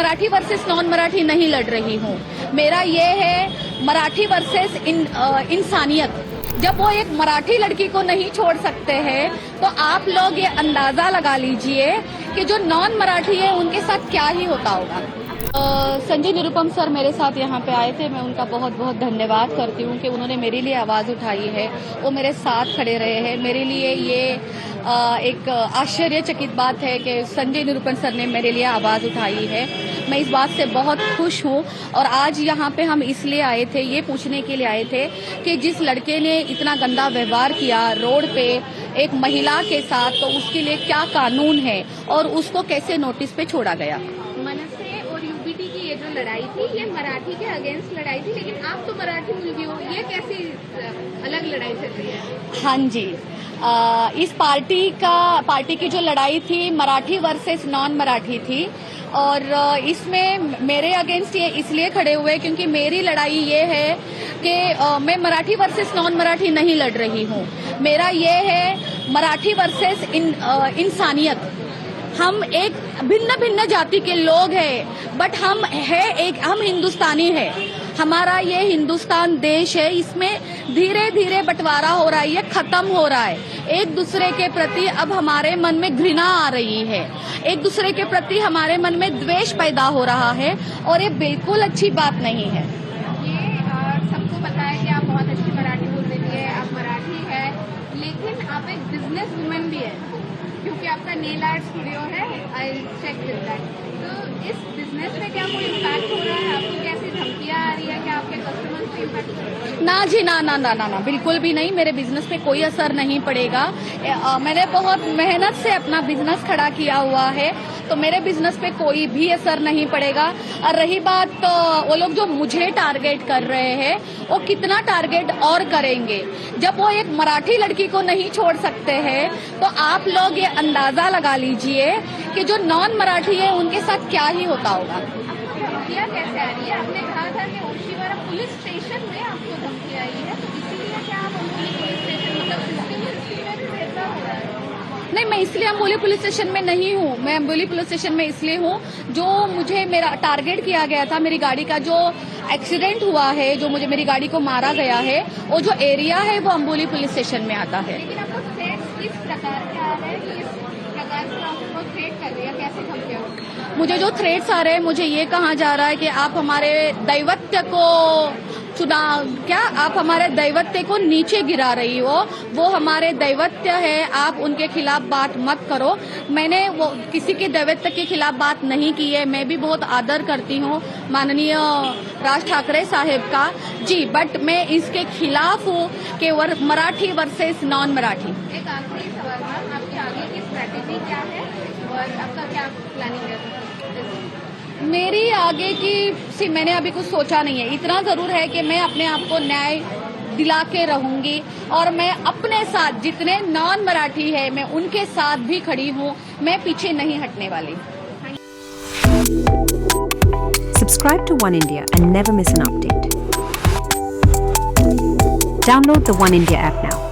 Marathi versus non Marathi नहीं लड़ रही हूँ। मेरा ये है मराठी वर्सेस इंसानियत। जब वो एक मराठी लड़की को नहीं छोड़ सकते हैं तो आप लोग ये अंदाजा लगा लीजिए कि जो नॉन मराठी है उनके साथ क्या ही होता होगा। संजय निरुपम सर मेरे साथ यहाँ पे आए थे। मैं उनका बहुत बहुत धन्यवाद करती हूँ कि उन्होंने मेरे लिए आवाज़ उठाई है, वो मेरे साथ खड़े रहे हैं। मेरे लिए ये एक आश्चर्यचकित बात है कि संजय निरुपम सर ने मेरे लिए आवाज़ उठाई है। मैं इस बात से बहुत खुश हूँ। और आज यहाँ पे हम इसलिए आए थे, ये पूछने के लिए आए थे कि जिस लड़के ने इतना गंदा व्यवहार किया रोड पे एक महिला के साथ, तो उसके लिए क्या कानून है और उसको कैसे नोटिस पे छोड़ा गया। मनसे और यूबीटी की ये जो लड़ाई थी, ये मराठी के अगेंस्ट लड़ाई थी, लेकिन आप तो मराठी मूल भी हो, ये कैसी अलग लड़ाई चल रही है? हाँ जी, इस पार्टी की जो लड़ाई थी मराठी वर्सेस नॉन मराठी थी। और इसमें मेरे अगेंस्ट ये इसलिए खड़े हुए क्योंकि मेरी लड़ाई ये है कि मैं मराठी वर्सेस नॉन मराठी नहीं लड़ रही हूँ। मेरा ये है मराठी वर्सेस इंसानियत। हम एक भिन्न भिन्न जाति के लोग हैं, बट हम हिंदुस्तानी है। हमारा ये हिंदुस्तान देश है, इसमें धीरे धीरे बंटवारा हो रहा है, ये खत्म हो रहा है। एक दूसरे के प्रति अब हमारे मन में घृणा आ रही है, एक दूसरे के प्रति हमारे मन में द्वेष पैदा हो रहा है, और ये बिल्कुल अच्छी बात नहीं है। ये सबको पता है कि आप बहुत अच्छी मराठी बोल रही है, आप मराठी है, लेकिन आप एक बिजनेस वुमेन भी है, क्योंकि आपका नेल आर्ट स्टूडियो है। I check with that. तो इस बिजनेस में क्या कोई इम्पैक्ट हो रहा है? आपको कैसी धमकियां आ रही है? क्या आपके कस्टमर्स पे इम्पैक्ट हो रहा है? ना जी, ना, बिल्कुल भी नहीं। मेरे बिजनेस पे कोई असर नहीं पड़ेगा। मैंने बहुत मेहनत से अपना बिजनेस खड़ा किया हुआ है, तो मेरे बिजनेस पे कोई भी असर नहीं पड़ेगा। और रही बात वो लोग जो मुझे टारगेट कर रहे हैं, वो कितना टारगेट और करेंगे। जब वो एक मराठी लड़की को नहीं छोड़ सकते हैं तो आप लोग ये अंदाजा लगा लीजिए कि जो नॉन मराठी है उनके साथ क्या ही होता होगा। धमकियां कैसे आ रही है? आपने कहा था कि ओशीवारा पुलिस स्टेशन में आपको धमकी आई है, तो इसीलिए क्या आप अम्बोली पुलिस स्टेशन में भी ऐसा हो रहा है? नहीं, मैं इसलिए अम्बोली पुलिस स्टेशन में नहीं हूँ। मैं अम्बोली पुलिस स्टेशन में इसलिए हूँ, जो मुझे मेरा टारगेट किया गया था, मेरी गाड़ी का जो एक्सीडेंट हुआ है, जो मुझे मेरी गाड़ी को मारा गया है, वो जो एरिया है वो अम्बोली पुलिस स्टेशन में आता है। लेकिन आपको थ्रेट किस प्रकार का आ रहा है कि इस प्रकार से आपको थ्रेट कर रही है? कैसे धमकियां? मुझे जो थ्रेट्स आ रहे हैं, मुझे ये कहा जा रहा है कि आप हमारे दैवत्य को आप हमारे दैवत्य को नीचे गिरा रही हो। वो हमारे दैवत्य है, आप उनके खिलाफ बात मत करो। मैंने वो किसी के दैवत्य के खिलाफ बात नहीं की है। मैं भी बहुत आदर करती हूँ माननीय राज ठाकरे साहब का जी, बट मैं इसके खिलाफ हूँ कि मराठी वर्सेस नॉन मराठी। एक आखिरी सवाल मैम, आपकी आगे की स्ट्रैटेजी क्या है और आपका क्या प्लानिंग है? मेरी आगे की मैंने अभी कुछ सोचा नहीं है। इतना जरूर है कि मैं अपने आप को न्याय दिला के रहूंगी, और मैं अपने साथ जितने नॉन मराठी है मैं उनके साथ भी खड़ी हूँ। मैं पीछे नहीं हटने वाली। Subscribe to One India and never miss an update. Download the One India app now.